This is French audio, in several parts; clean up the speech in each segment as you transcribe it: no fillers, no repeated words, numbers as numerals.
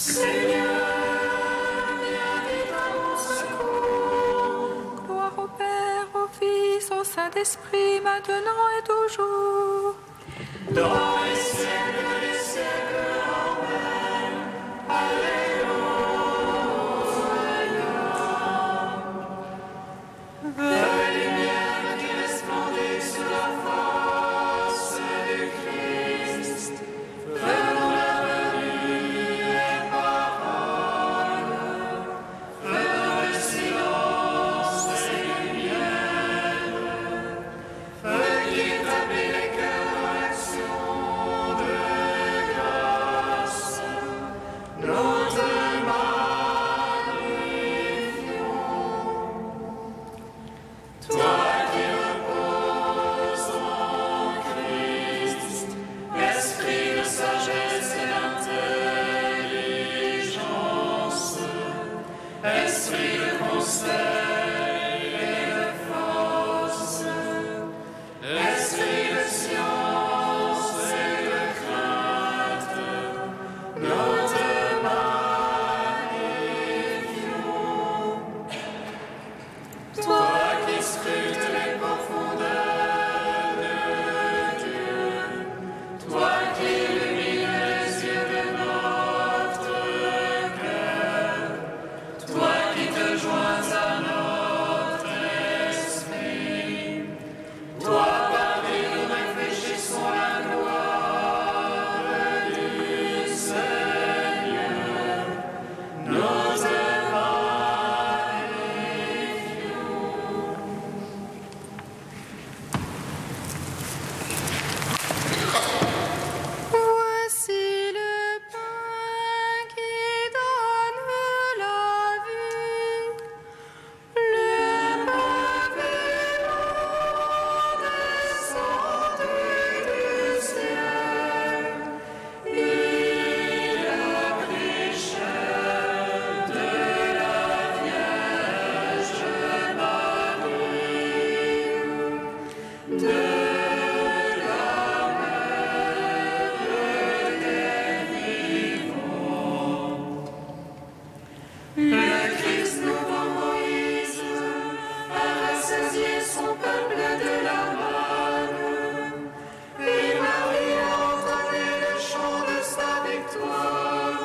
Seigneur, viens vite à mon secours. Gloire au Père, au Fils, au Saint-Esprit, maintenant et toujours. Dans les siècles des siècles, Amen. Alléluia. La lumière qui resplendit sur la face du Christ, faisons la venue et parole, faisons le silence et lumière, feu qui établit les cœurs dans l'action de grâce, nous te magnifions. Toi qui reposes en Christ, esprit de sagesse et d'intelligence, esprit de conseil et de force, esprit de science et de crainte, nous te magnifions. Toi qui scrutes les profondeurs de Dieu, toi qui illumines les yeux de notre cœur, toi qui te joins à notre esprit, toi par qui nous réfléchissons la gloire du Seigneur, nous te Voici le pain qui donne la vie, le pain vivant descendu du ciel. Il a pris chair de la Vierge Marie, de la Mère des vivants. Le Christ, nouveau Moïse, a rassasié son peuple de la manne, et Marie a entonné le chant de sa victoire.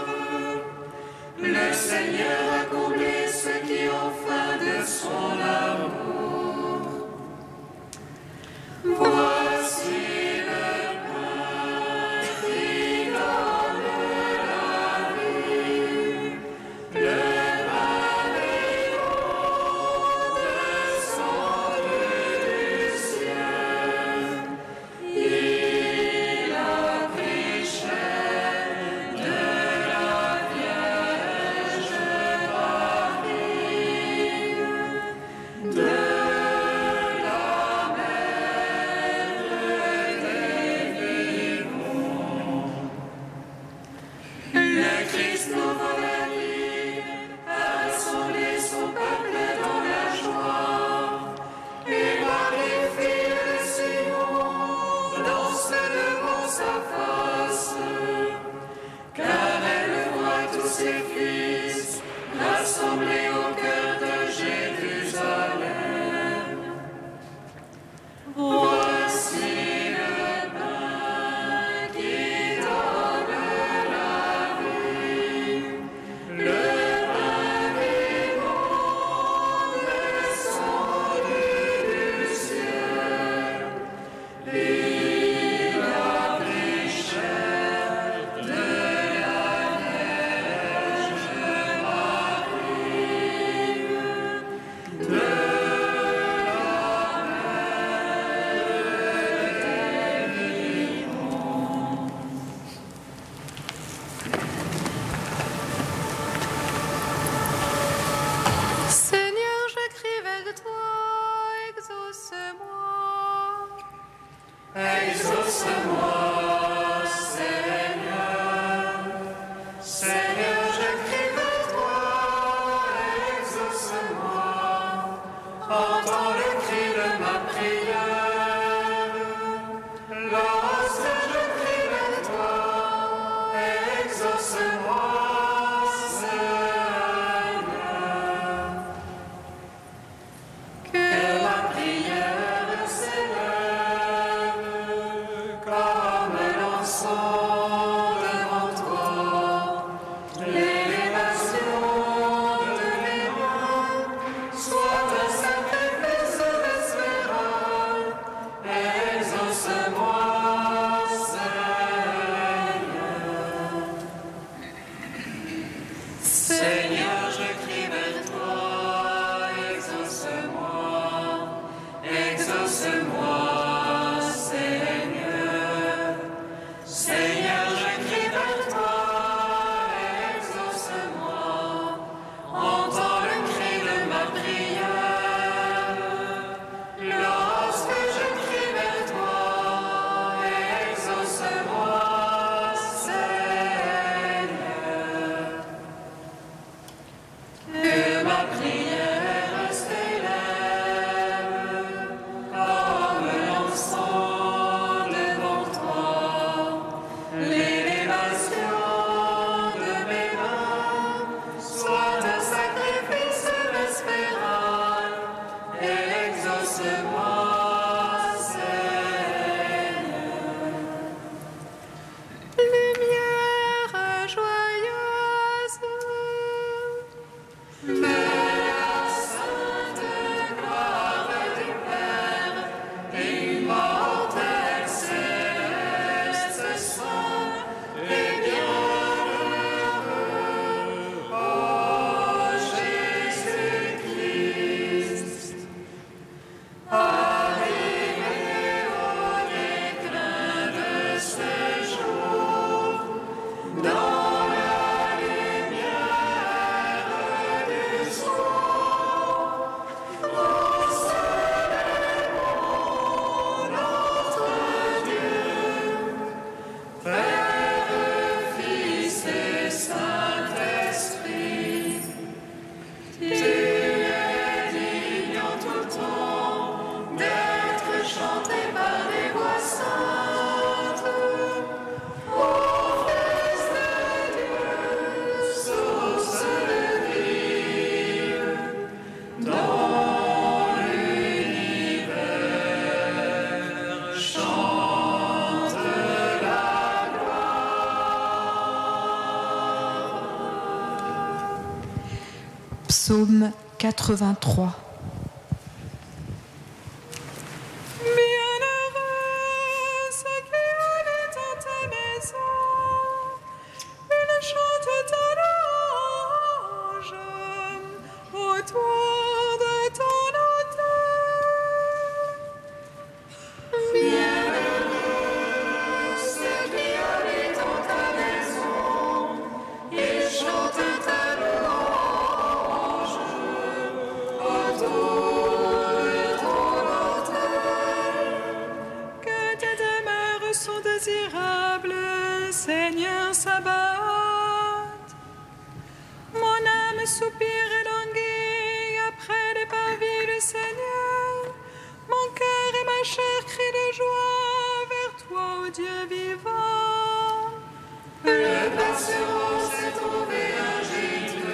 Le Seigneur a comblé ceux qui ont faim de son amour. Voici le pain qui donne la vie, le pain vivant descendu du ciel. Il a pris chair de la Vierge Marie, de la Mère des vivants. Le Christ nouveau venu a rassemblé son peuple dans la joie, et Marie-Fille de Sion danse devant sa face, car elle voit tous ses fils rassemblés au cœur de Jérusalem. Voici le pain qui donne la vie, le pain vivant descendu du ciel. Il a pris chair de la Vierge Marie, de la Seigneur, je crie vers toi, exauce-moi. Exauce-moi, Seigneur. Seigneur, je crie vers toi, exauce-moi. Entends le cri de ma prière. Lorsque je crie vers toi, exauce-moi. exauce-moi, Seigneur. Seigneur, je crie vers toi, exauce-moi. Entends le cri de ma prière. Lorsque je crie vers toi, exauce-moi, Seigneur. Que ma prière s'élève comme l'encens devant toi. L'élévation de mes mains soit un sacrifice vespéral. Exauce-moi, Seigneur. Lumière joyeuse de la sainte gloire du Père, immortel, céleste, saint et bienheureux, ô Jésus-Christ. Arrivé au déclin de ce jour, dans la lumière du soir, nous célébrons notre Dieu, Père, Fils et Saint-Esprit. Tu es digne en tout temps d'être chanté par les voix saintes. Ô Fils de Dieu, source de vie, dans l'univers chante la gloire. Psaume 83. Bienheureux ceux qui habitent dans ta maison, ils chantent ta louange autour de ton autel. Bienheureux ceux qui habitent dans ta maison, ils chantent ta louange autour de ton autel. Que tes demeures sont désirables, Seigneur Sabaoth. Mon âme soupire et languit après les parvis du Seigneur. Mon cœur et ma chair crient de joie vers toi, ô Dieu vivant. Le passereau s'est trouvé un gîte,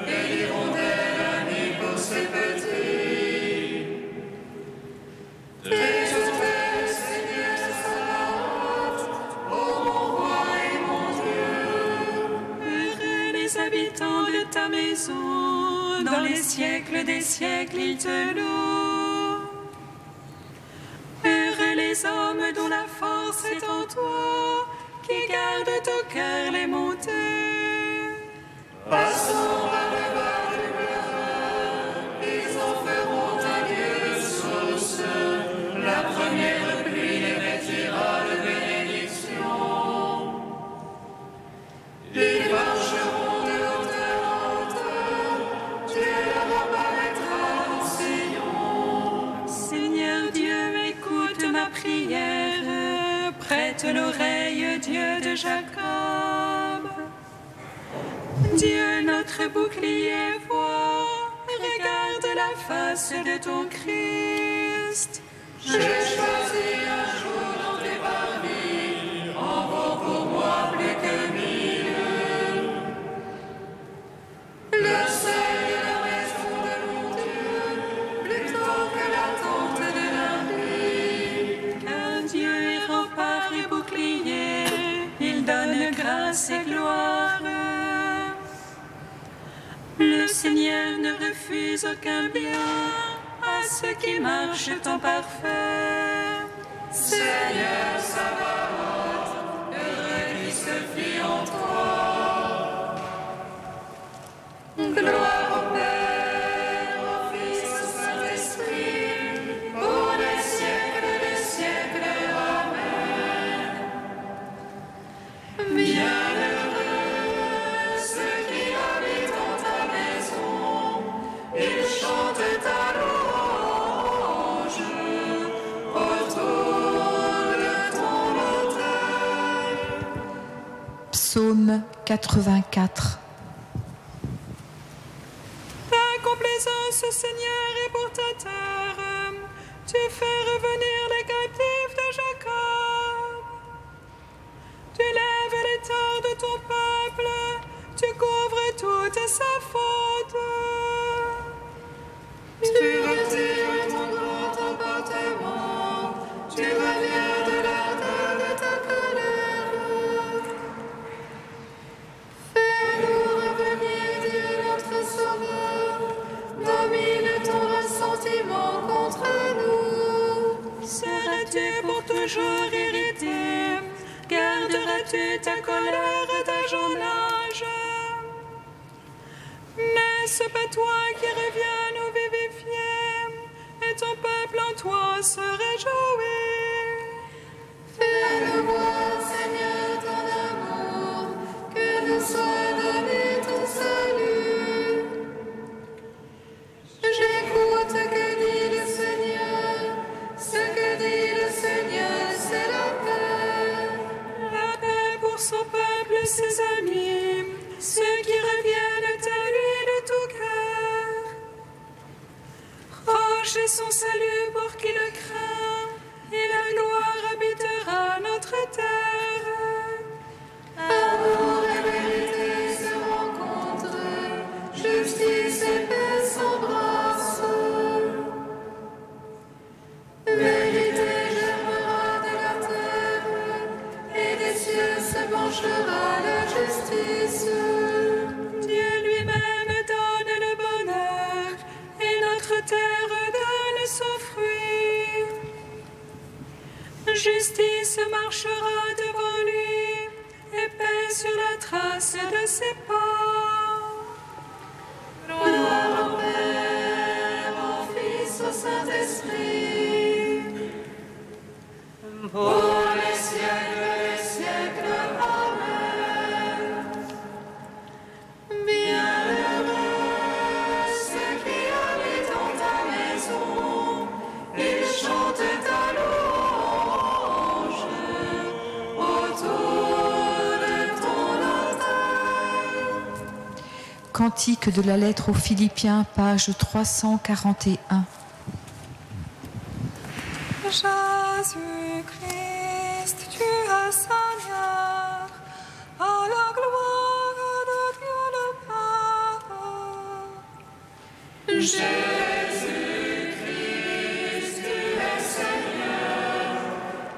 et l'hirondelle un nid pour ses petits. Tes hôtels, Seigneur Sabaoth, ô mon roi et mon Dieu. Heureux les habitants de ta maison, dans les siècles des siècles ils te louent. Heureux les hommes dont la force est en toi, qui gardent au cœur les montées. Passons par le bas du pleur, ils en feront un lieu de source. La première pluie les vêtira de bénédiction. Ils marcheront de hauteur en hauteur, Dieu leur apparaîtra en Sion. Seigneur Dieu, écoute ma prière, prête l'oreille, Dieu de Jacob. Dieu, notre bouclier, vois, regarde la face de ton Christ. J'ai choisi un jour dans tes parvis, en vaut pour moi plus que 1000. Le seuil de la maison de mon Dieu, plutôt que la tente de l'impie. Car Dieu est rempart et bouclier, il donne grâce et gloire. Le Seigneur ne refuse aucun bien à ceux qui marchent en parfait. Seigneur Sabaoth, heureux qui se fie en toi. Gloire au Père, au Fils, au Saint-Esprit, pour les siècles. Psaume 84. Ta complaisance, Seigneur, est pour ta terre. Tu fais revenir les captifs de Jacob. Tu lèves les torts de ton peuple. Tu couvres toute sa faute. Tu retires ton grand emportement. Tu reviens de l'ardeur de ta colère. Fais-nous revenir, Dieu notre Sauveur. Domine ton ressentiment contre nous. Seras-tu pour toujours irrité? Garderas-tu ta colère d'âge en âge? N'est-ce pas toi qui reviens nous vivifier, et ton peuple en toi se réjouit? Fais-le voir, Seigneur, ton amour, que nous soit donné ton salut. J'écoute que dit le Seigneur, ce que dit le Seigneur, c'est la paix. La paix pour son peuple, ses amis, ceux qui reviennent à lui de tout cœur. Roche est son salut pour qui le craint, et la gloire habitera notre terre. Amour et vérité se rencontrent, justice et paix s'embrassent. Vérité germera de la terre, et des cieux se penchera la justice. Dieu lui-même donne le bonheur, et notre terre donne son fruit. Justice marchera devant lui, et paix sur la trace de ses pas. Gloire au Père, au Fils, au Saint-Esprit, pour les siècles, Amen. Bienheureux ceux qui habitent dans ta maison, ils chantent ta louange autour de ton autel. Cantique de la lettre aux Philippiens, page 341. Jésus-Christ, tu es Seigneur, à la gloire de Dieu le Père. Jésus-Christ, tu es Seigneur,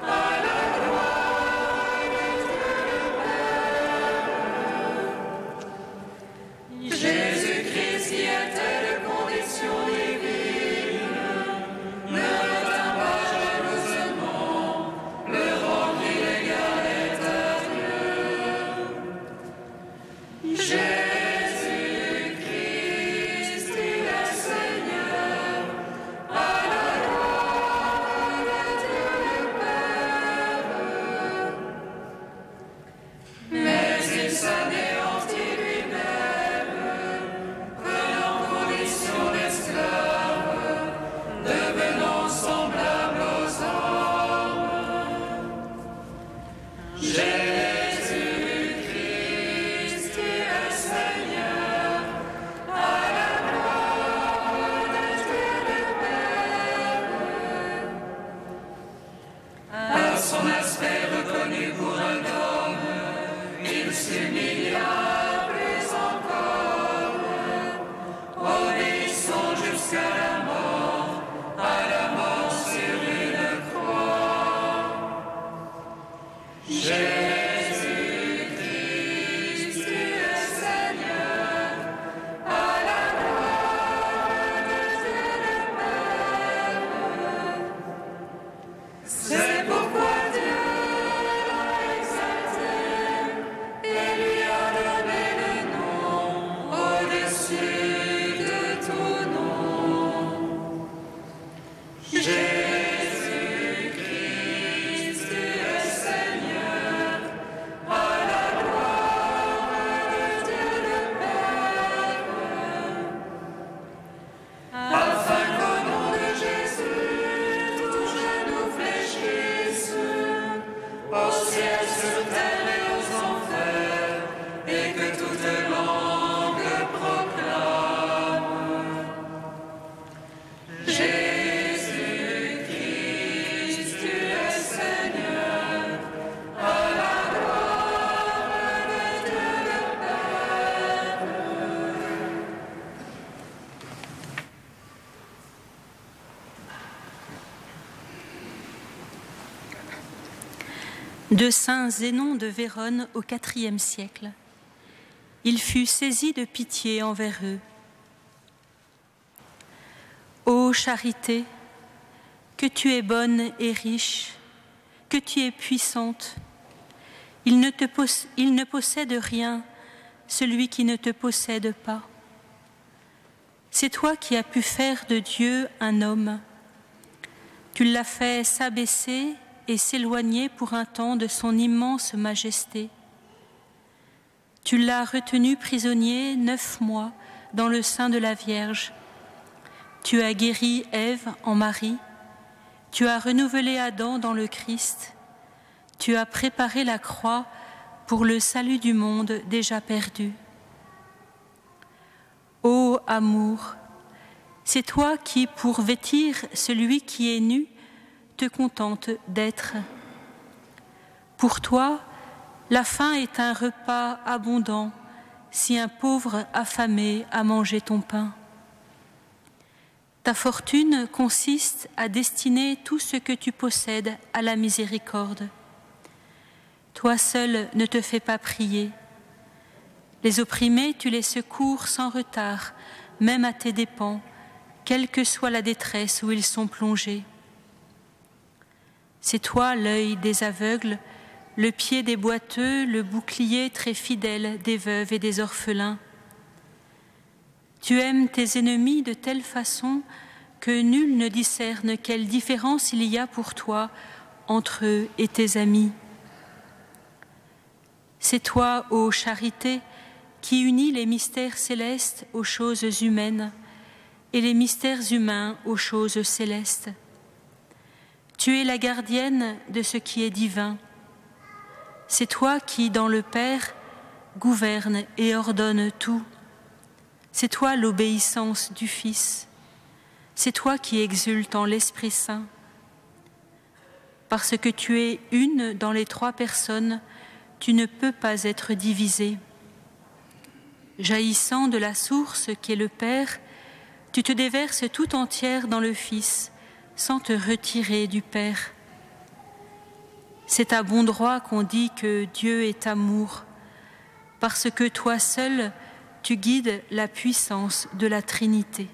à la gloire de Dieu le Père. Jésus-Christ, qui était de condition divine, ne retint pas jalousement le rang qui l'égalait à Dieu. Jésus-Christ, tu es Seigneur, à la gloire de Dieu le Père. Mais il s'anéantit lui-même, prenant condition d'esclave, devenant semblable aux hommes. Jésus-Christ, tu es Seigneur. de saint Zénon de Vérone au IVe siècle. Il fut saisi de pitié envers eux. Ô charité, que tu es bonne et riche, que tu es puissante, il ne possède rien, celui qui ne te possède pas. C'est toi qui as pu faire de Dieu un homme. Tu l'as fait s'abaisser et s'éloigner pour un temps de son immense majesté. Tu l'as retenu prisonnier 9 mois dans le sein de la Vierge. Tu as guéri Ève en Marie. Tu as renouvelé Adam dans le Christ. Tu as préparé la croix pour le salut du monde déjà perdu. Ô amour, c'est toi qui, pour vêtir celui qui est nu, te contentes d'être. Pour toi, la faim est un repas abondant, si un pauvre affamé a mangé ton pain. Ta fortune consiste à destiner tout ce que tu possèdes à la miséricorde. Toi seul ne te fais pas prier. Les opprimés, tu les secours sans retard, même à tes dépens, quelle que soit la détresse où ils sont plongés. C'est toi l'œil des aveugles, le pied des boiteux, le bouclier très fidèle des veuves et des orphelins. Tu aimes tes ennemis de telle façon que nul ne discerne quelle différence il y a pour toi entre eux et tes amis. C'est toi, ô charité, qui unis les mystères célestes aux choses humaines et les mystères humains aux choses célestes. Tu es la gardienne de ce qui est divin. C'est toi qui, dans le Père, gouverne et ordonne tout. C'est toi l'obéissance du Fils. C'est toi qui exultes en l'Esprit Saint. Parce que tu es une dans les 3 personnes, tu ne peux pas être divisé. Jaillissant de la source qu'est le Père, tu te déverses tout entière dans le Fils, sans te retirer du Père. C'est à bon droit qu'on dit que Dieu est amour, parce que toi seul, tu guides la puissance de la Trinité.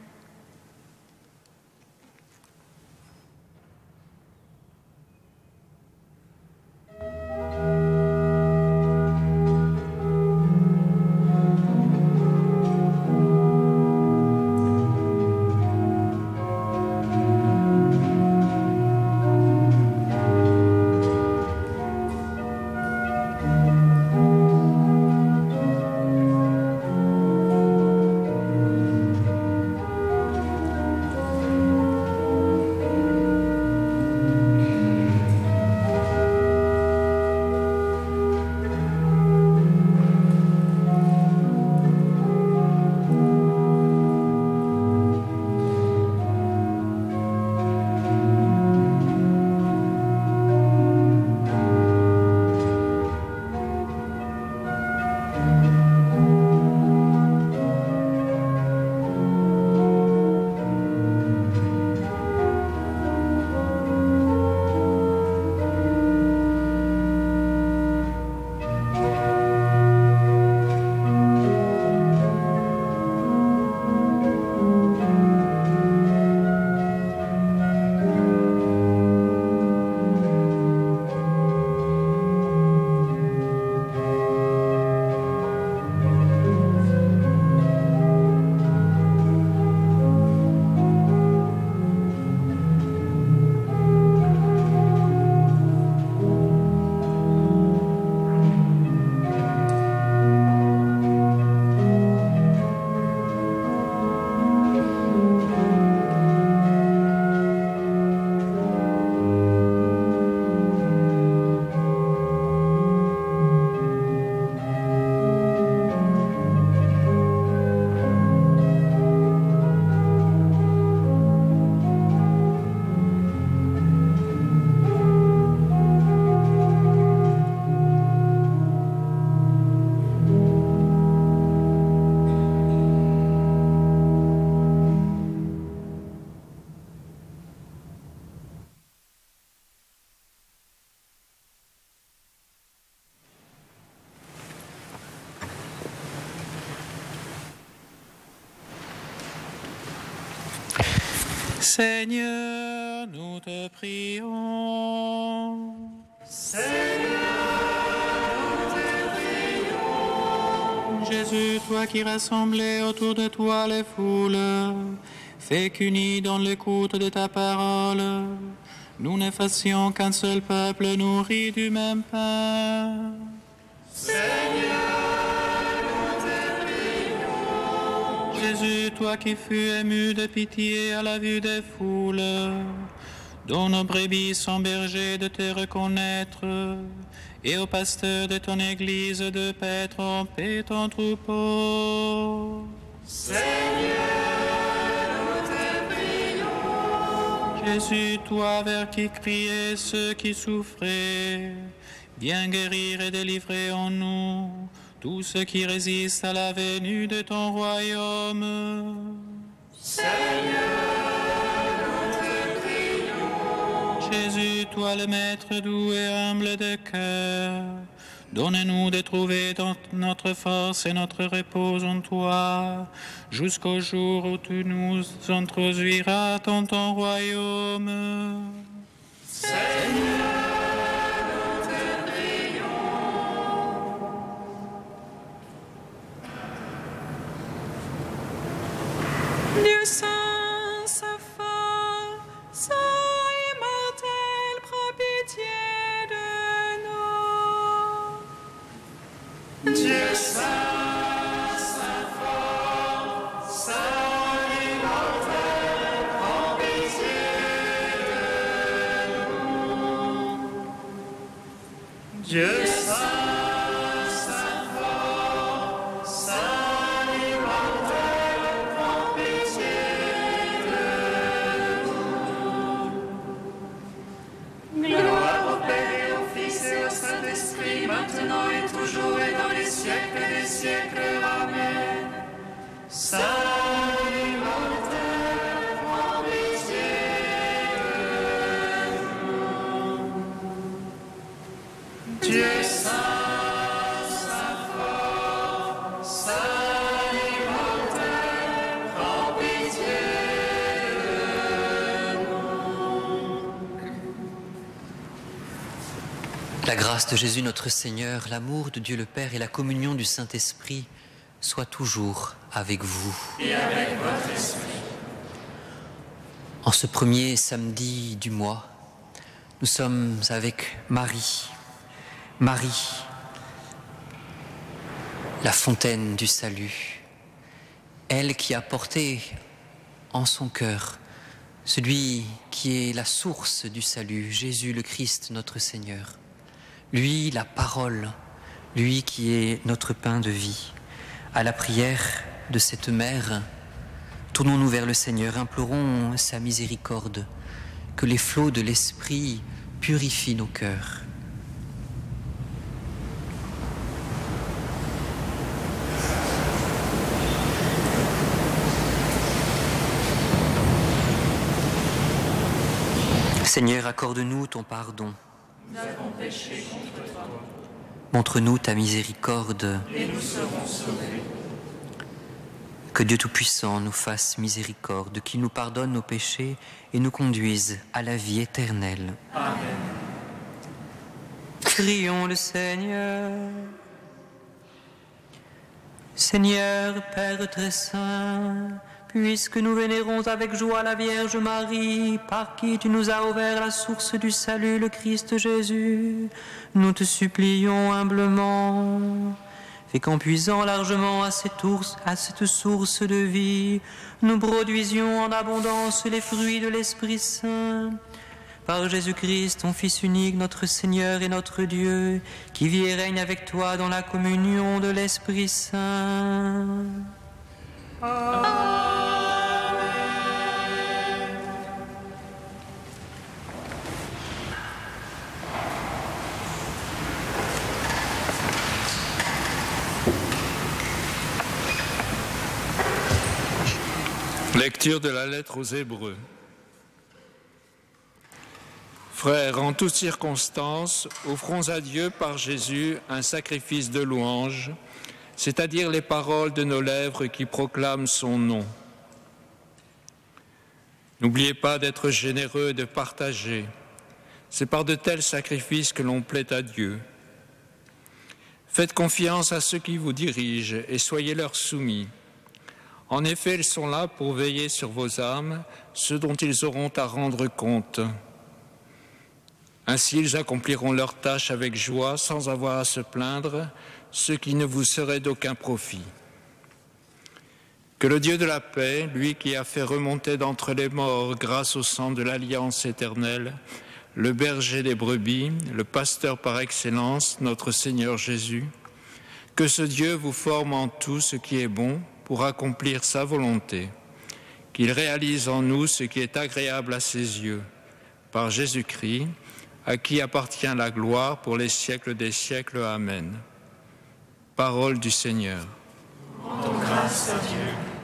Seigneur, nous te prions. Jésus, toi qui rassemblais autour de toi les foules, fais qu'unis dans l'écoute de ta parole, nous ne fassions qu'un seul peuple nourri du même pain. Jésus, toi qui fus ému de pitié à la vue des foules, dont nos brebis sont bergers de te reconnaître, et au pasteur de ton Église de paître en paix ton troupeau. Jésus, toi vers qui criaient ceux qui souffraient, viens guérir et délivrer en nous tous ceux qui résistent à la venue de ton royaume. Jésus, toi le maître doux et humble de cœur, donne-nous de trouver notre force et notre repos en toi, jusqu'au jour où tu nous introduiras dans ton royaume. Dieu saint, saint fort, saint immortel, prends pitié de nous. Dieu saint, saint fort, saint immortel, prends pitié de nous. Dieu saint, saint fort, saint immortel, prends pitié de nous. Gloire au Père et au Fils et au Saint-Esprit, maintenant et toujours et dans les siècles des siècles. Amen. Saint immortel, prends pitié de nous. Dieu saint, saint fort, saint immortel, prends pitié de nous. La grâce de Jésus notre Seigneur, l'amour de Dieu le Père et la communion du Saint-Esprit soient toujours avec vous. Et avec votre esprit. En ce premier samedi du mois, nous sommes avec Marie. Marie, la fontaine du salut. Elle qui a porté en son cœur celui qui est la source du salut, Jésus le Christ notre Seigneur. Lui, la parole, lui qui est notre pain de vie. À la prière de cette mère, tournons-nous vers le Seigneur, implorons sa miséricorde, que les flots de l'Esprit purifient nos cœurs. Seigneur, accorde-nous ton pardon. Nous avons péché contre toi, Montre-nous ta miséricorde. et nous serons sauvés. Que Dieu Tout-Puissant nous fasse miséricorde, qu'il nous pardonne nos péchés et nous conduise à la vie éternelle. Amen. Prions le Seigneur. Seigneur, Père très saint, puisque nous vénérons avec joie la Vierge Marie, par qui tu nous as ouvert la source du salut, le Christ Jésus, nous te supplions humblement, fais qu'en puisant largement à cette source de vie, nous produisions en abondance les fruits de l'Esprit Saint. Par Jésus-Christ, ton Fils unique, notre Seigneur et notre Dieu, qui vit et règne avec toi dans la communion de l'Esprit Saint. Lecture de la lettre aux Hébreux. Frères, en toutes circonstances, offrons à Dieu par Jésus un sacrifice de louange, c'est-à-dire les paroles de nos lèvres qui proclament son nom. N'oubliez pas d'être généreux et de partager. C'est par de tels sacrifices que l'on plaît à Dieu. Faites confiance à ceux qui vous dirigent et soyez leur soumis. En effet, ils sont là pour veiller sur vos âmes, ce dont ils auront à rendre compte. Ainsi, ils accompliront leur tâche avec joie, sans avoir à se plaindre, ce qui ne vous serait d'aucun profit. Que le Dieu de la paix, lui qui a fait remonter d'entre les morts grâce au sang de l'alliance éternelle, le berger des brebis, le pasteur par excellence, notre Seigneur Jésus, que ce Dieu vous forme en tout ce qui est bon pour accomplir sa volonté, qu'il réalise en nous ce qui est agréable à ses yeux, par Jésus-Christ, à qui appartient la gloire pour les siècles des siècles. Amen. Parole du Seigneur. Rendons grâce à Dieu.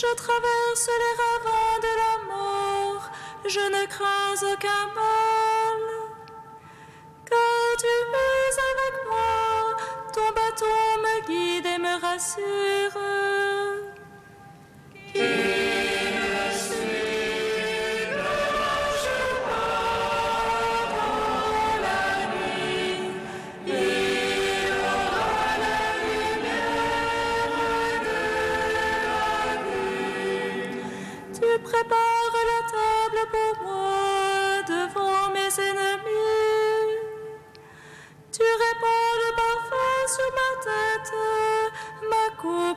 Je traverse les ravins de la mort, je ne crains aucun mal. Car tu es avec moi, ton bâton me guide et me rassure. Qui me suit ne marche pas dans la nuit, il aura la lumière de Tu prépares la table pour moi devant mes ennemis. Tu répands le parfum sur ma tête, ma coupe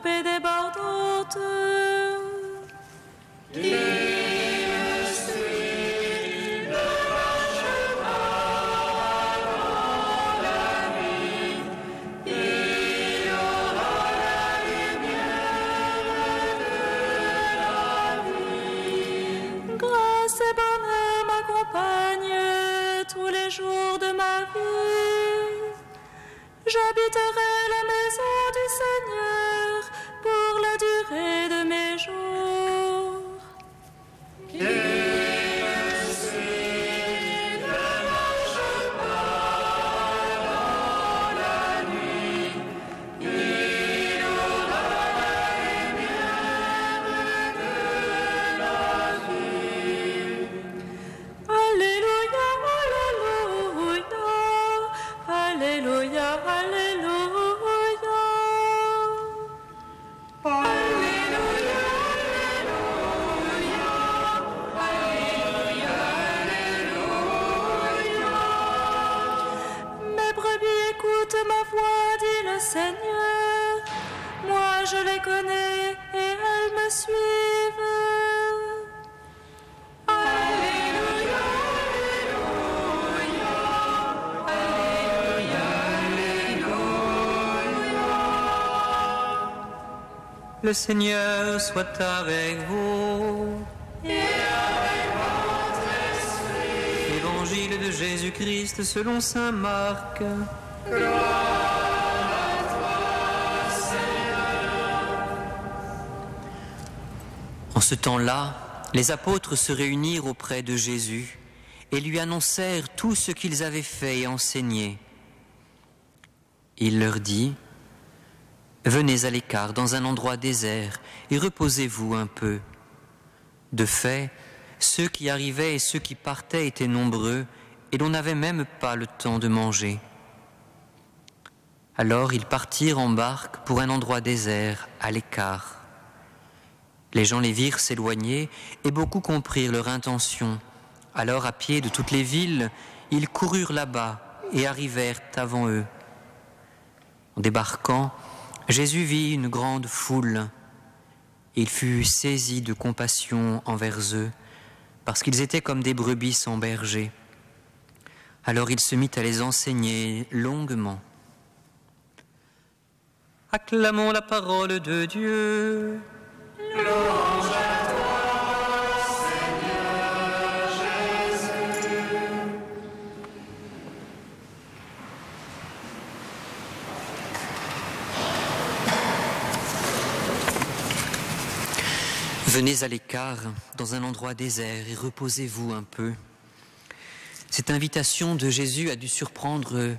je les connais et elles me suivent. Alléluia, Alléluia, Alléluia, Alléluia. Le Seigneur soit avec vous. Et avec votre esprit. Évangile de Jésus-Christ selon saint Marc. En ce temps-là, les apôtres se réunirent auprès de Jésus et lui annoncèrent tout ce qu'ils avaient fait et enseigné. Il leur dit : « Venez à l'écart dans un endroit désert et reposez-vous un peu. » De fait, ceux qui arrivaient et ceux qui partaient étaient nombreux et l'on n'avait même pas le temps de manger. Alors ils partirent en barque pour un endroit désert, à l'écart. Les gens les virent s'éloigner et beaucoup comprirent leur intention. Alors, à pied de toutes les villes, ils coururent là-bas et arrivèrent avant eux. En débarquant, Jésus vit une grande foule. Il fut saisi de compassion envers eux, parce qu'ils étaient comme des brebis sans berger. Alors il se mit à les enseigner longuement. Acclamons la parole de Dieu. Louange à toi, Seigneur Jésus. Venez à l'écart, dans un endroit désert, et reposez-vous un peu. Cette invitation de Jésus a dû surprendre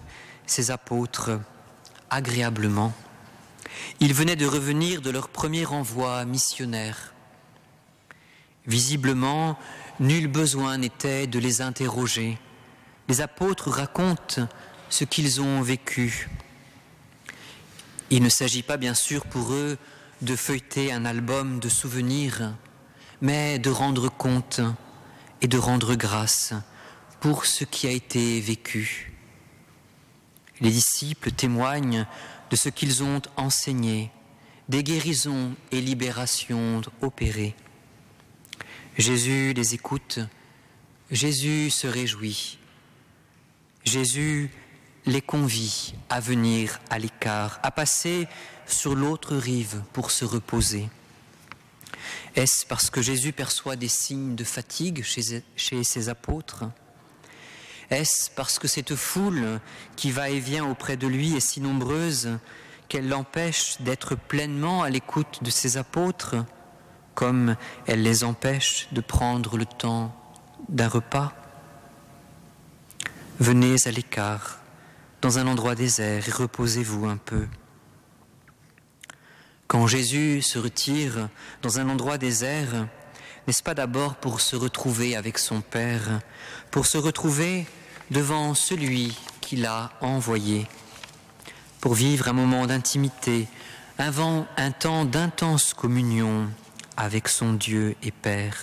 ses apôtres agréablement. Ils venaient de revenir de leur premier envoi missionnaire. Visiblement, nul besoin n'était de les interroger. Les apôtres racontent ce qu'ils ont vécu. Il ne s'agit pas bien sûr pour eux de feuilleter un album de souvenirs, mais de rendre compte et de rendre grâce pour ce qui a été vécu. Les disciples témoignent de ce qu'ils ont enseigné, des guérisons et libérations opérées. Jésus les écoute, Jésus se réjouit, Jésus les convie à venir à l'écart, à passer sur l'autre rive pour se reposer. Est-ce parce que Jésus perçoit des signes de fatigue chez ses apôtres ? Est-ce parce que cette foule qui va et vient auprès de lui est si nombreuse qu'elle l'empêche d'être pleinement à l'écoute de ses apôtres, comme elle les empêche de prendre le temps d'un repas ? Venez à l'écart, dans un endroit désert, et reposez-vous un peu. Quand Jésus se retire dans un endroit désert, n'est-ce pas d'abord pour se retrouver avec son Père, pour se retrouver devant celui qui l'a envoyé, pour vivre un moment d'intimité, un temps d'intense communion avec son Dieu et Père,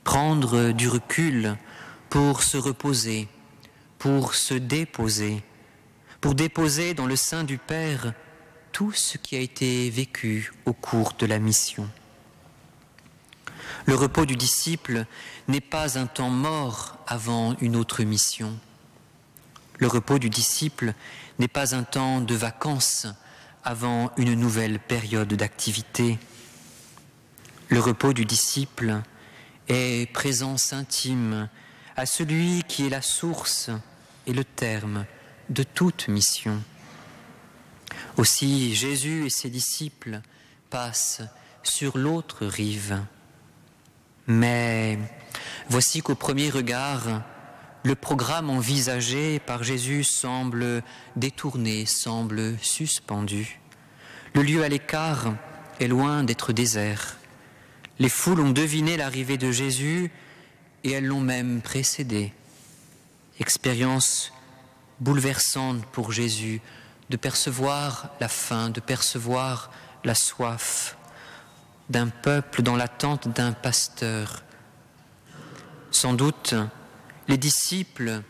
prendre du recul pour se reposer, pour se déposer, pour déposer dans le sein du Père tout ce qui a été vécu au cours de la mission. Le repos du disciple n'est pas un temps mort avant une autre mission. Le repos du disciple n'est pas un temps de vacances avant une nouvelle période d'activité. Le repos du disciple est présence intime à celui qui est la source et le terme de toute mission. Aussi, Jésus et ses disciples passent sur l'autre rive. Mais voici qu'au premier regard, le programme envisagé par Jésus semble détourné, semble suspendu. Le lieu à l'écart est loin d'être désert. Les foules ont deviné l'arrivée de Jésus et elles l'ont même précédé. Expérience bouleversante pour Jésus de percevoir la faim, de percevoir la soif d'un peuple dans l'attente d'un pasteur. Sans doute, les disciples,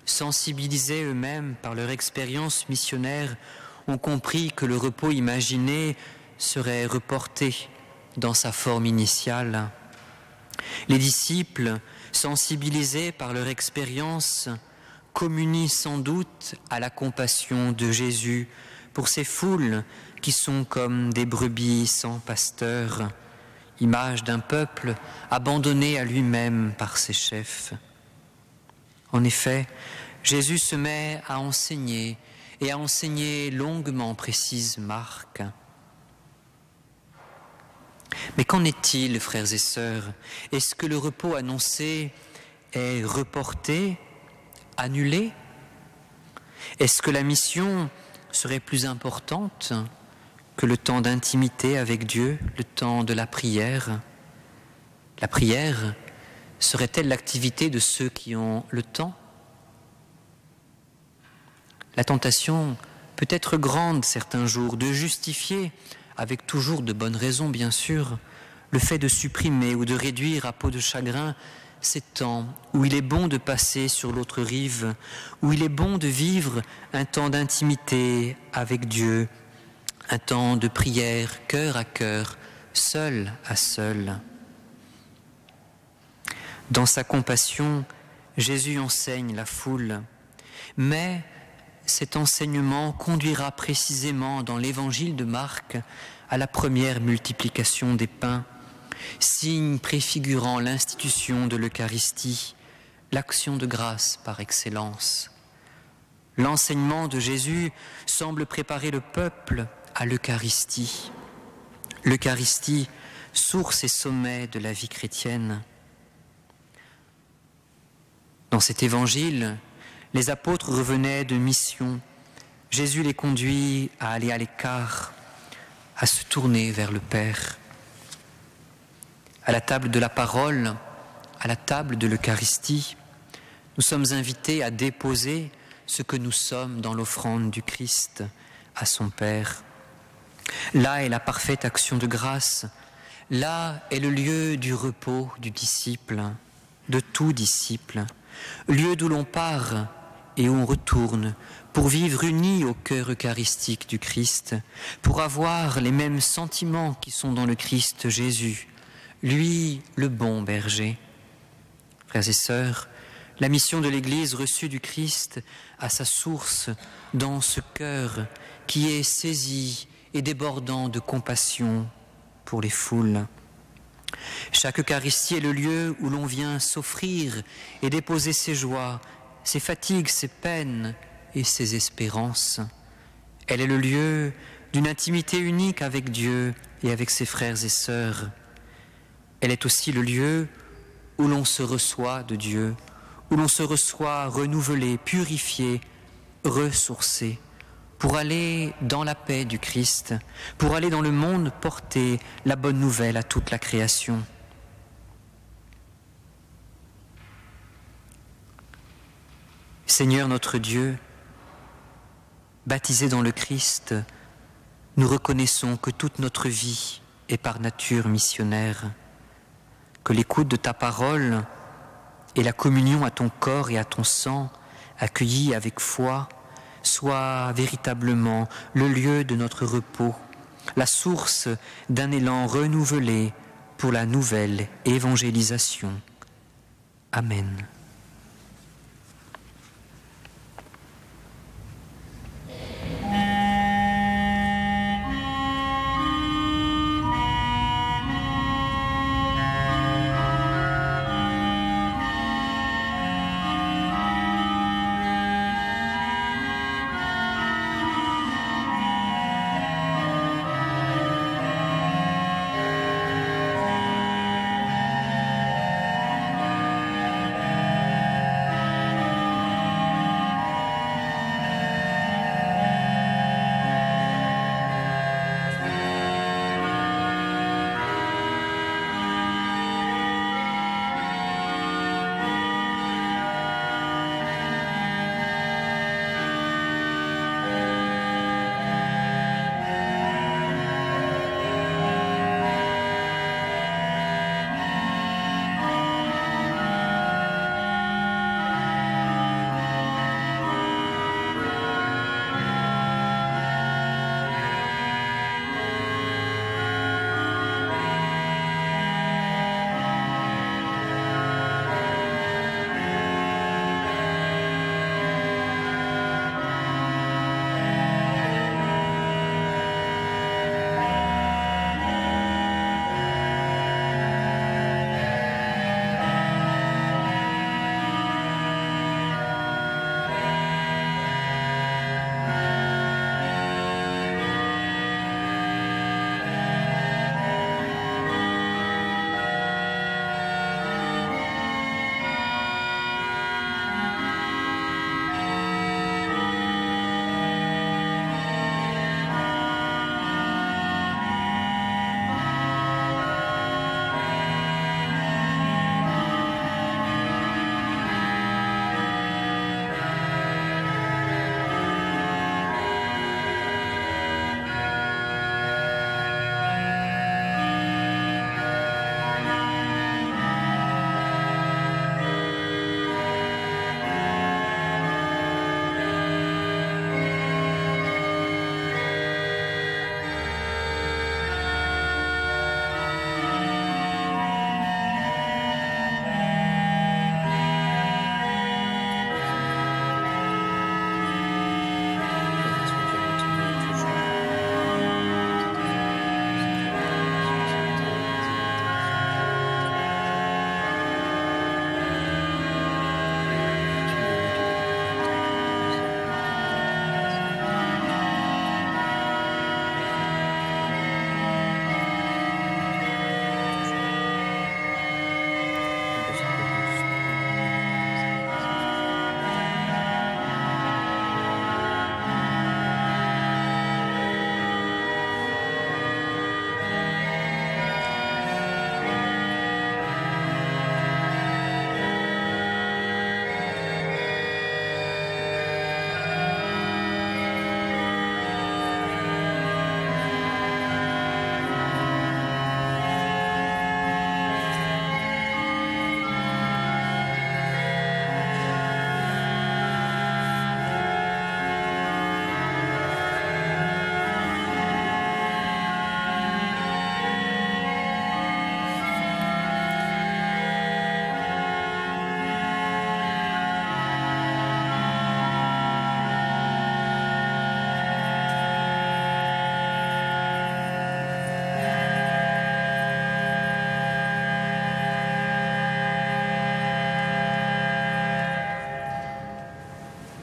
sensibilisés eux-mêmes par leur expérience missionnaire, ont compris que le repos imaginé serait reporté dans sa forme initiale. Les disciples, sensibilisés par leur expérience, communient sans doute à la compassion de Jésus pour ces foules qui sont comme des brebis sans pasteur, image d'un peuple abandonné à lui-même par ses chefs. En effet, Jésus se met à enseigner, et à enseigner longuement, précise Marc. Mais qu'en est-il, frères et sœurs? Est-ce que le repos annoncé est reporté, annulé? Est-ce que la mission serait plus importante que le temps d'intimité avec Dieu, le temps de la prière? La prière serait-elle l'activité de ceux qui ont le temps? La tentation peut être grande certains jours de justifier, avec toujours de bonnes raisons bien sûr, le fait de supprimer ou de réduire à peau de chagrin ces temps où il est bon de passer sur l'autre rive, où il est bon de vivre un temps d'intimité avec Dieu, un temps de prière cœur à cœur, seul à seul. Dans sa compassion, Jésus enseigne la foule, mais cet enseignement conduira précisément dans l'évangile de Marc à la première multiplication des pains, signe préfigurant l'institution de l'Eucharistie, l'action de grâce par excellence. L'enseignement de Jésus semble préparer le peuple à l'Eucharistie. L'Eucharistie, source et sommet de la vie chrétienne. Dans cet évangile, les apôtres revenaient de mission. Jésus les conduit à aller à l'écart, à se tourner vers le Père. À la table de la parole, à la table de l'Eucharistie, nous sommes invités à déposer ce que nous sommes dans l'offrande du Christ à son Père. Là est la parfaite action de grâce, là est le lieu du repos du disciple, de tout disciple, lieu d'où l'on part et où on retourne pour vivre unis au cœur eucharistique du Christ, pour avoir les mêmes sentiments qui sont dans le Christ Jésus, lui le bon berger. Frères et sœurs, la mission de l'Église reçue du Christ a sa source dans ce cœur qui est saisi et débordant de compassion pour les foules. Chaque Eucharistie est le lieu où l'on vient s'offrir et déposer ses joies, ses fatigues, ses peines et ses espérances. Elle est le lieu d'une intimité unique avec Dieu et avec ses frères et sœurs. Elle est aussi le lieu où l'on se reçoit de Dieu, où l'on se reçoit renouvelé, purifié, ressourcé, pour aller dans la paix du Christ, pour aller dans le monde porter la bonne nouvelle à toute la création. Seigneur notre Dieu, baptisés dans le Christ, nous reconnaissons que toute notre vie est par nature missionnaire, que l'écoute de ta parole et la communion à ton corps et à ton sang, accueillis avec foi, soit véritablement le lieu de notre repos, la source d'un élan renouvelé pour la nouvelle évangélisation. Amen.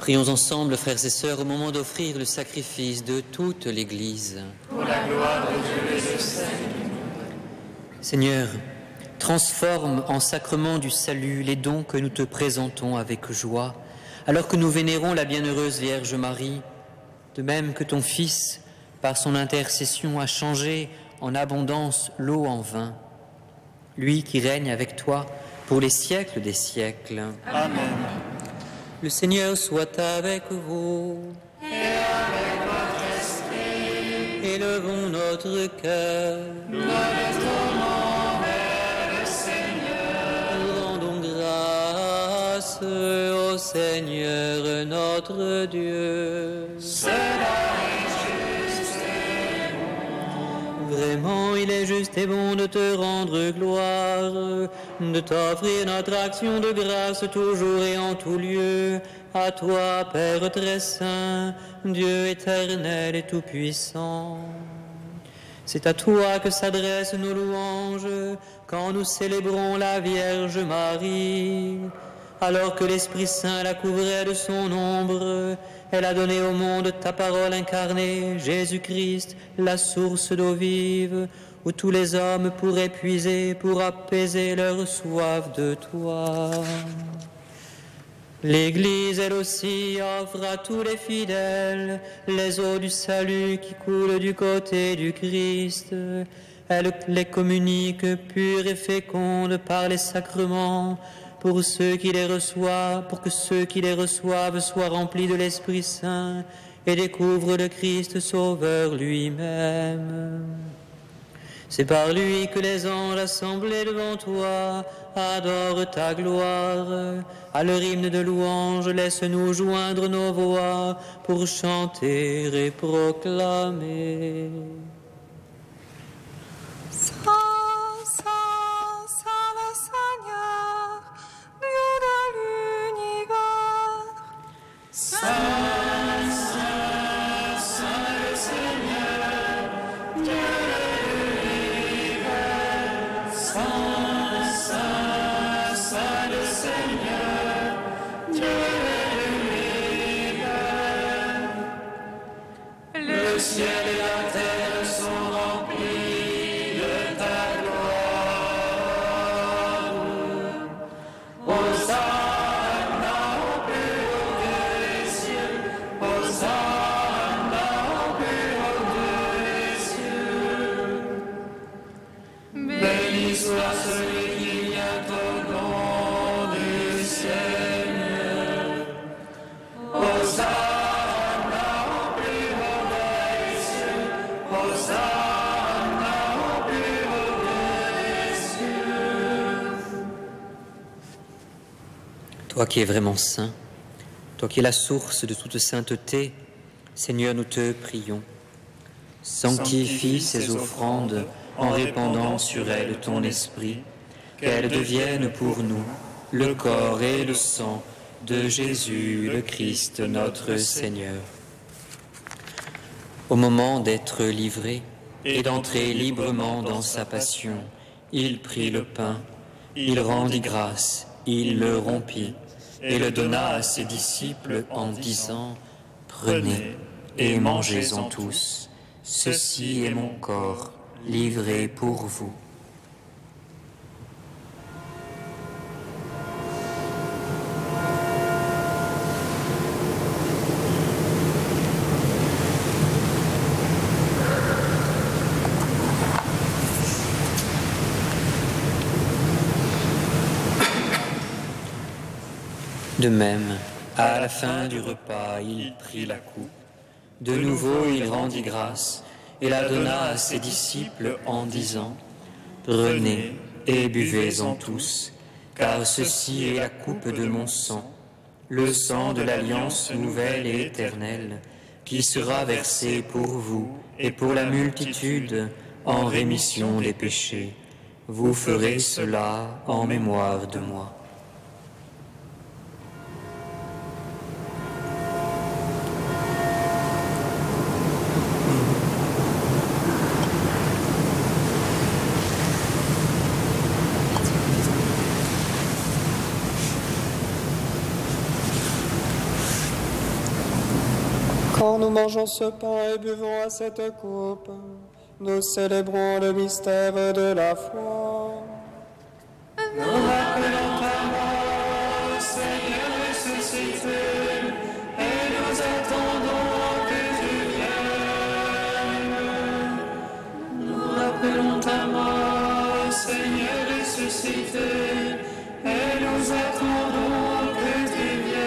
Prions ensemble, frères et sœurs, au moment d'offrir le sacrifice de toute l'Église. Pour la gloire de Dieu et du Seigneur. Seigneur, transforme en sacrement du salut les dons que nous te présentons avec joie, alors que nous vénérons la bienheureuse Vierge Marie, de même que ton Fils, par son intercession, a changé en abondance l'eau en vin. Lui qui règne avec toi pour les siècles des siècles. Amen. Le Seigneur soit avec vous. Et avec votre esprit, Élevons notre cœur. nous le tournons vers le Seigneur. Rendons grâce au Seigneur notre Dieu. Cela est juste. Vraiment, il est juste et bon de te rendre gloire, de t'offrir notre action de grâce toujours et en tout lieu. À toi, Père très saint, Dieu éternel et tout-puissant. C'est à toi que s'adressent nos louanges quand nous célébrons la Vierge Marie. Alors que l'Esprit Saint la couvrait de son ombre, elle a donné au monde ta parole incarnée, Jésus-Christ, la source d'eau vive, où tous les hommes pourraient puiser pour apaiser leur soif de toi. L'Église, elle aussi, offre à tous les fidèles les eaux du salut qui coulent du côté du Christ. Elle les communique pures et fécondes par les sacrements, pour que ceux qui les reçoivent soient remplis de l'Esprit Saint et découvrent le Christ Sauveur lui-même. C'est par lui que les anges assemblés devant toi adorent ta gloire. À leur hymne de louange, laisse-nous joindre nos voix pour chanter et proclamer. Saint, Saint, Saint le Seigneur, Dieu de l'univers. Saint, Saint, Saint le Seigneur, Dieu de l'univers. Saint, Saint, Saint le Seigneur, Dieu de l'univers. Le ciel et la terre sont remplis de ta gloire. Hosanna au plus haut des cieux, Hosanna au plus haut des cieux. Béni soit celui qui vient au nom du Seigneur. Hosanna au plus haut des cieux, Hosanna au plus haut des cieux. Toi qui es vraiment saint, toi qui es la source de toute sainteté, Seigneur, nous te prions. Sanctifie ces offrandes en répandant sur elles ton esprit, qu'elles deviennent pour nous le corps et le sang de Jésus le Christ notre Seigneur. Au moment d'être livré et d'entrer librement dans sa passion, il prit le pain, il rendit grâce, il le rompit et le donna à ses disciples en disant : Prenez et mangez-en tous, ceci est mon corps livré pour vous. De même, à la fin du repas, il prit la coupe. De nouveau, il rendit grâce et la donna à ses disciples en disant : Prenez et buvez-en tous, car ceci est la coupe de mon sang, le sang de l'alliance nouvelle et éternelle, qui sera versé pour vous et pour la multitude en rémission des péchés. Vous ferez cela en mémoire de moi. mangeons ce pain et buvons à cette coupe, nous célébrons le mystère de la foi. Nous rappelons ta mort, Seigneur ressuscité, et nous attendons que tu viennes. Nous rappelons ta mort, Seigneur ressuscité, et nous attendons que tu viennes.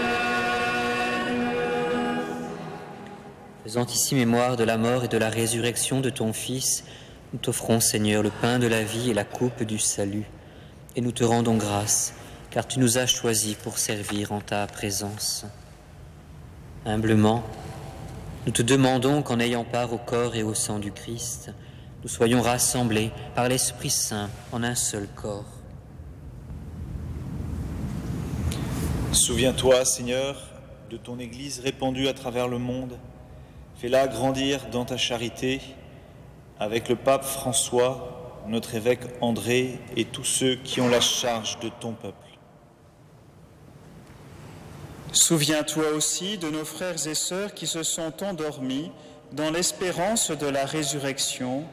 Faisant ici mémoire de la mort et de la résurrection de ton Fils, nous t'offrons, Seigneur, le pain de la vie et la coupe du salut. Et nous te rendons grâce, car tu nous as choisis pour servir en ta présence. Humblement, nous te demandons qu'en ayant part au corps et au sang du Christ, nous soyons rassemblés par l'Esprit Saint en un seul corps. Souviens-toi, Seigneur, de ton Église répandue à travers le monde. Fais-la grandir dans ta charité, avec le pape François, notre évêque André et tous ceux qui ont la charge de ton peuple. Souviens-toi aussi de nos frères et sœurs qui se sont endormis dans l'espérance de la résurrection,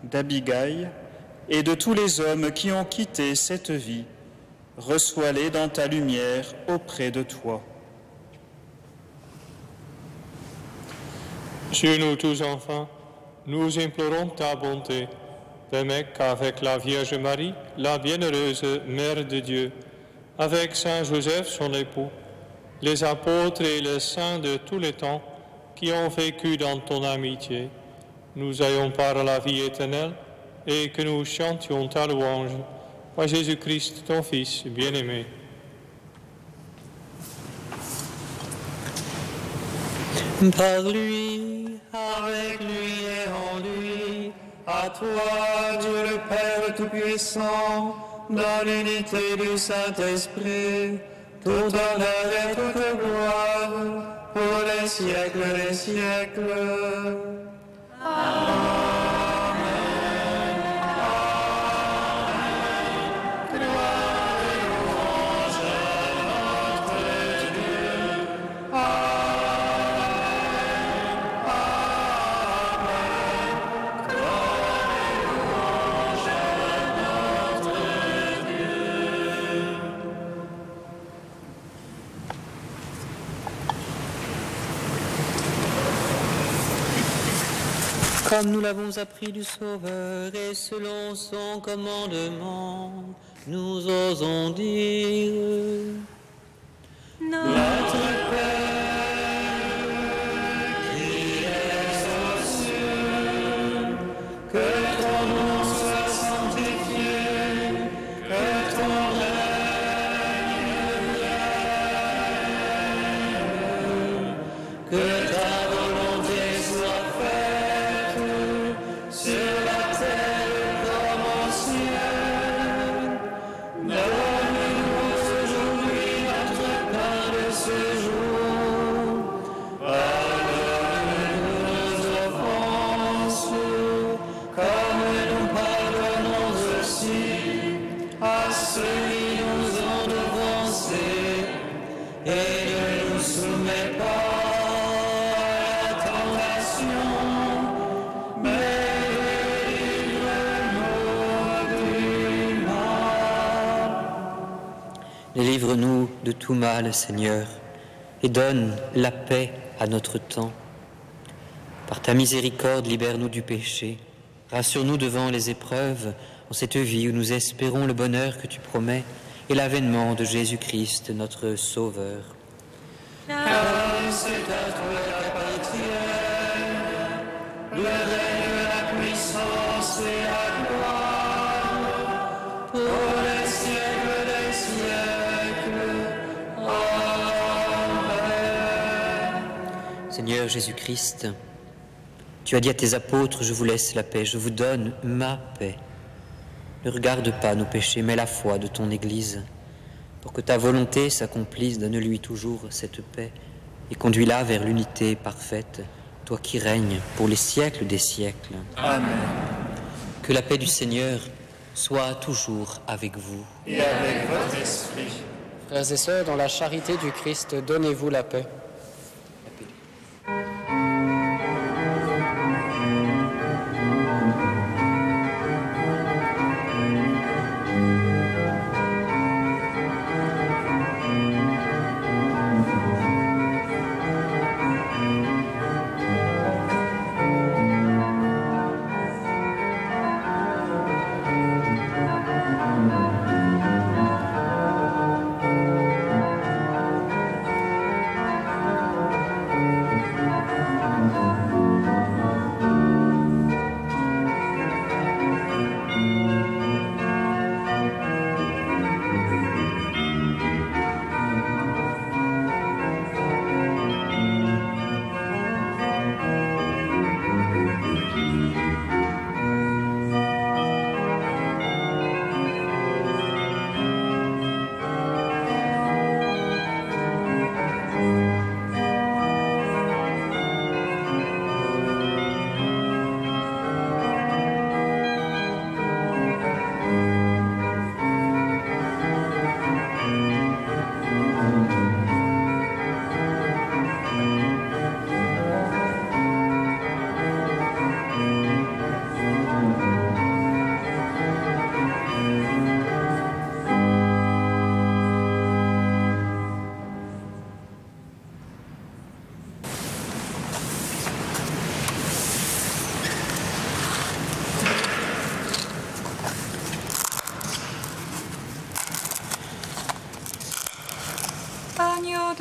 d'Abigail et de tous les hommes qui ont quitté cette vie. Reçois-les dans ta lumière auprès de toi. Sur nous tous enfants, nous implorons ta bonté. Permets qu'avec la Vierge Marie, la bienheureuse Mère de Dieu, avec Saint Joseph, son époux, les apôtres et les saints de tous les temps qui ont vécu dans ton amitié, nous ayons part à la vie éternelle et que nous chantions ta louange par Jésus-Christ, ton Fils bien-aimé. Par lui, avec lui et en lui, à toi, Dieu le Père Tout-Puissant, dans l'unité du Saint-Esprit, tout honneur et toute gloire, pour les siècles des siècles. Amen. Comme nous l'avons appris du Sauveur et selon son commandement, nous osons dire: Notre Père, qui es aux cieux, que ton nom soit sanctifié, que ton règne vienne, que ta volonté soit faite sur la terre comme au ciel. Donne-nous aujourd'hui notre pain de ce jour. Pardonne-nous nos offenses, comme nous pardonnons aussi à ceux qui nous ont offensés. Et ne nous soumets pas à la tentation, mais délivre-nous de tout mal, Seigneur, et donne la paix à notre temps. Par ta miséricorde, libère-nous du péché. Rassure-nous devant les épreuves, en cette vie où nous espérons le bonheur que tu promets et l'avènement de Jésus-Christ, notre Sauveur. Car c'est à toi qu'appartiennent le règne, la puissance et la gloire, pour les siècles des siècles. Amen. Seigneur Jésus-Christ, tu as dit à tes apôtres: je vous laisse la paix, je vous donne ma paix. Ne regarde pas nos péchés, mais la foi de ton Église. Pour que ta volonté s'accomplisse, donne-lui toujours cette paix et conduis-la vers l'unité parfaite, toi qui règnes pour les siècles des siècles. Amen. Que la paix du Seigneur soit toujours avec vous. Et avec votre esprit. Frères et sœurs, dans la charité du Christ, donnez-vous la paix. La paix.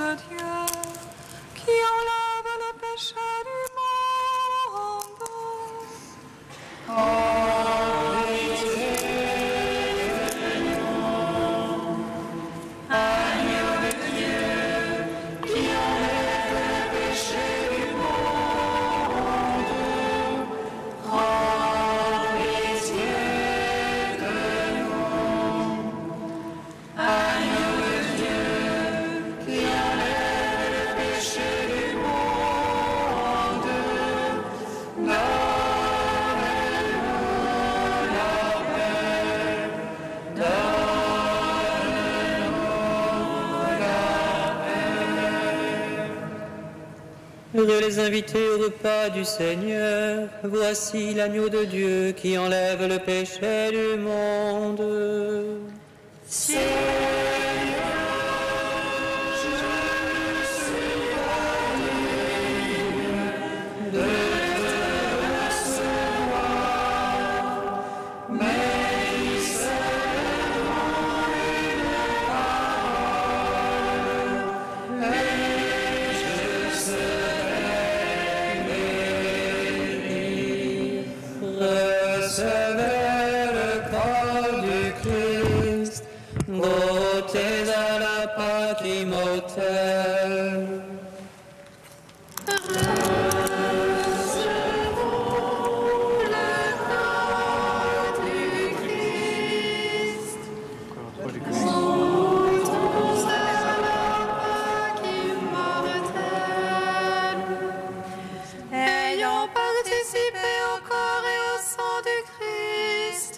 de Dieu, qui enlève le péché du monde. Agneau de Dieu, qui enlève le péché du monde, prends pitié de nous. Agneau de Dieu, qui enlève le péché du monde, donne-nous la paix, Heureux les invités au repas du Seigneur, voici l'agneau de Dieu qui enlève le péché du monde. Recevez le corps du Christ, goûtez à la Pâque immortelle. Ayant participé au corps et au sang du Christ,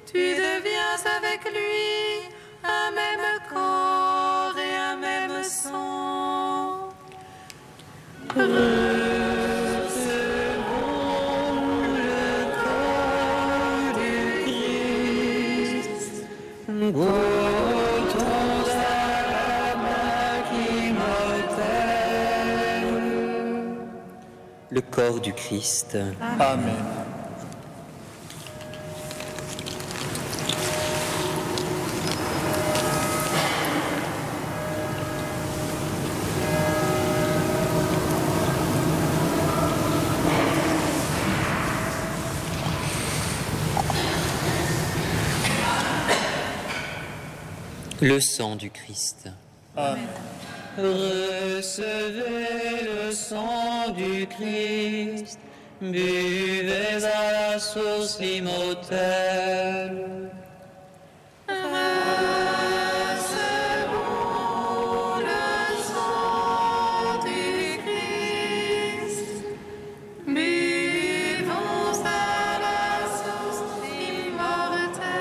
tu deviens avec lui un même corps et un même sang. Recevons le corps du Christ, goûtons à la Pâque immortelle. Le corps du Christ. Amen. Le sang du Christ. Amen. Recevez le sang du Christ, buvez à la source immortelle. Recevons le sang du Christ, buvons à la source immortelle.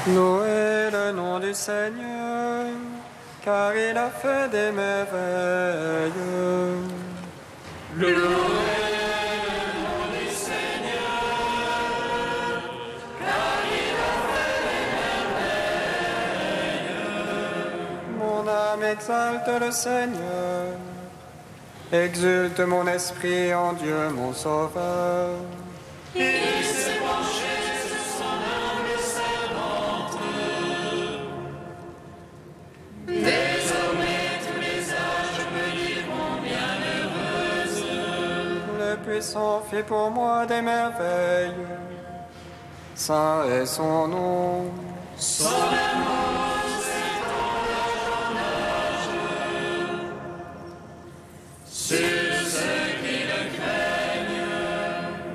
Louez le nom du Seigneur, car il a fait des merveilles. Louez le nom du Seigneur, car il a fait des merveilles. Mon âme exalte le Seigneur, exulte mon esprit en Dieu mon Sauveur. Il s'est penché sur son humble servante. Désormais tous les âges me diront bienheureuse. Le puissant fait pour moi des merveilles. Saint est son nom. Son amour s'étend d'âge en âge. Sur ceux qui le craignent.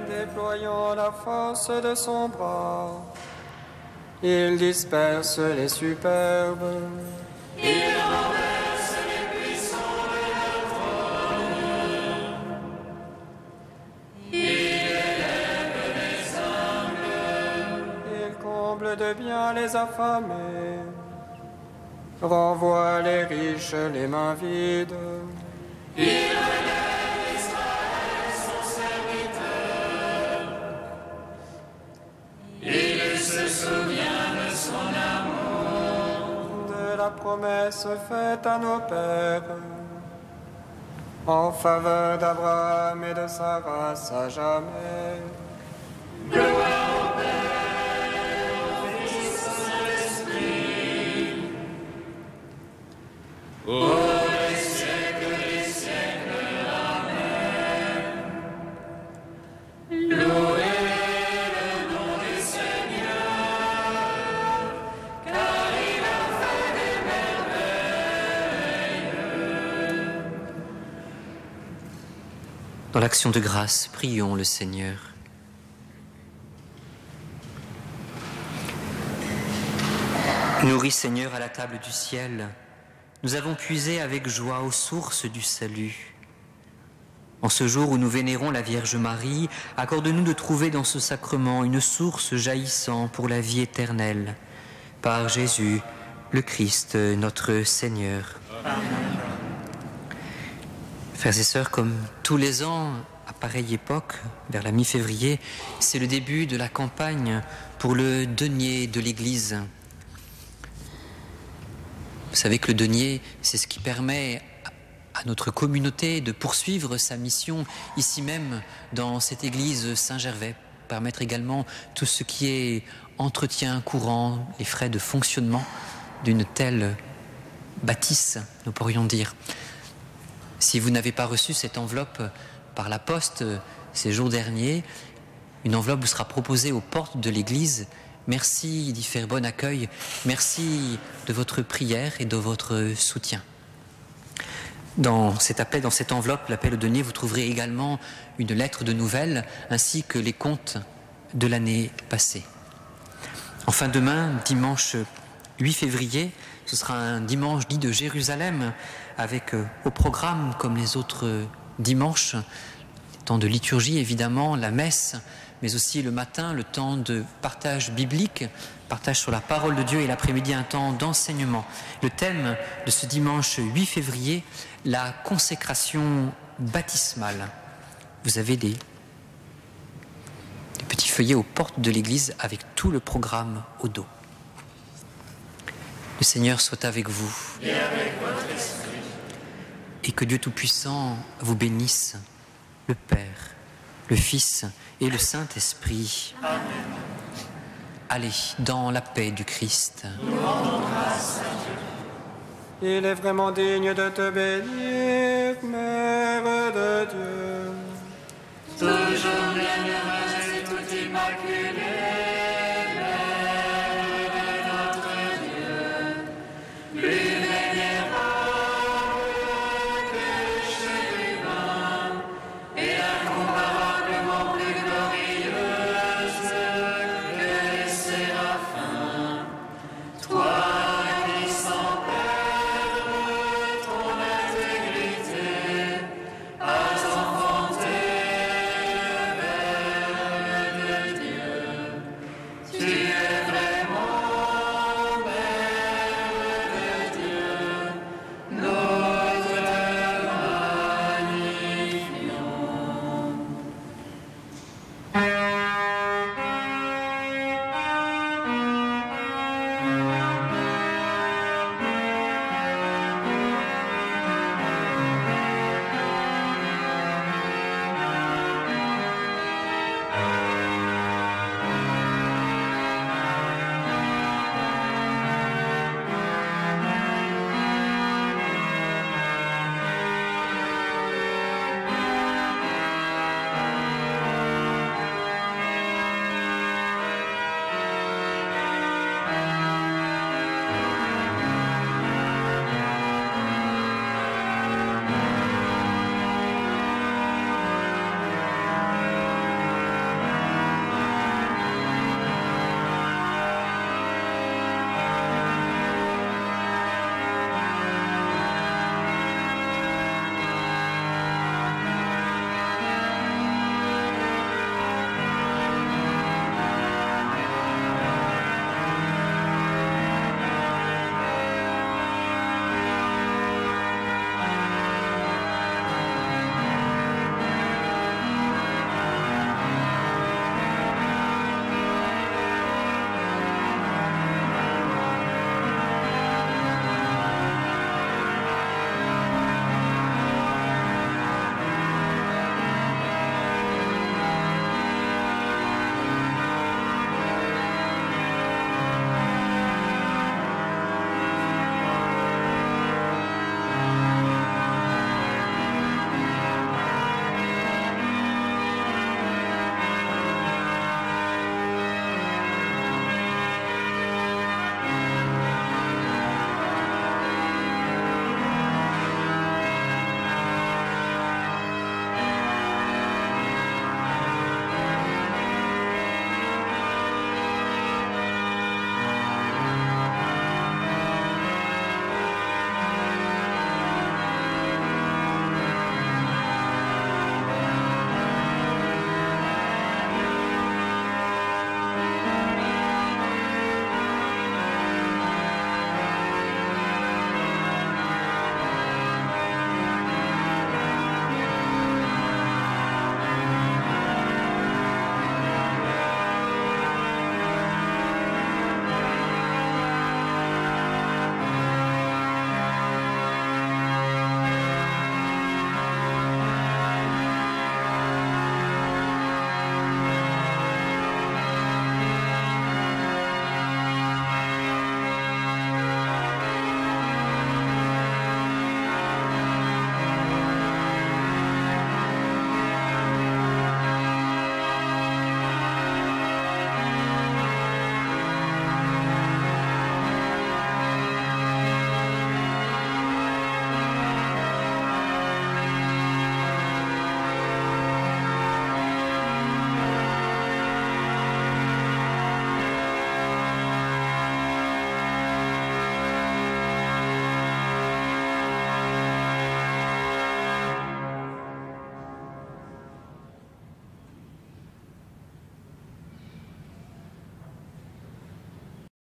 Déployant la force de son bras, il disperse les superbes. Il renverse les puissants de leur trône. Il élève les humbles. Il comble de bien les affamés, renvoie les riches les mains vides. Il relève Israël, son serviteur. Il se souvient de son amour. De la promesse faite à nos pères, en faveur d'Abraham et de sa race à jamais. Gloire au Père, au Fils, au Saint-Esprit. Les siècles des siècles. Amen. Louez le nom du Seigneur, car il a fait des merveilles. Dans l'action de grâce, prions le Seigneur. Nourris, Seigneur, à la table du ciel, nous avons puisé avec joie aux sources du salut. En ce jour où nous vénérons la Vierge Marie, accorde-nous de trouver dans ce sacrement une source jaillissant pour la vie éternelle. Par Jésus, le Christ, notre Seigneur. Amen. Frères et sœurs, comme tous les ans, à pareille époque, vers la mi-février, c'est le début de la campagne pour le denier de l'Église. Vous savez que le denier, c'est ce qui permet à notre communauté de poursuivre sa mission ici même dans cette église Saint-Gervais, permettre également tout ce qui est entretien courant, les frais de fonctionnement d'une telle bâtisse, nous pourrions dire. Si vous n'avez pas reçu cette enveloppe par la poste ces jours derniers, une enveloppe vous sera proposée aux portes de l'église. Merci d'y faire bon accueil. Merci de votre prière et de votre soutien. Dans cet appel, dans cette enveloppe, l'appel au denier, vous trouverez également une lettre de nouvelles ainsi que les comptes de l'année passée. Enfin, demain, dimanche 8 février, ce sera un dimanche dit de Jérusalem avec au programme, comme les autres dimanches, temps de liturgie évidemment, la messe, mais aussi le matin, le temps de partage biblique, partage sur la parole de Dieu, et l'après-midi, un temps d'enseignement. Le thème de ce dimanche 8 février, la consécration baptismale. Vous avez des petits feuillets aux portes de l'église avec tout le programme au dos. Le Seigneur soit avec vous. Et avec votre esprit. Et que Dieu Tout-Puissant vous bénisse, le Père, le Fils et le Saint-Esprit. Amen. Allez, dans la paix du Christ. Nous rendons grâce à Dieu. Il est vraiment digne de te bénir, Mère de Dieu. Toujours bienheureuse et toute immaculée,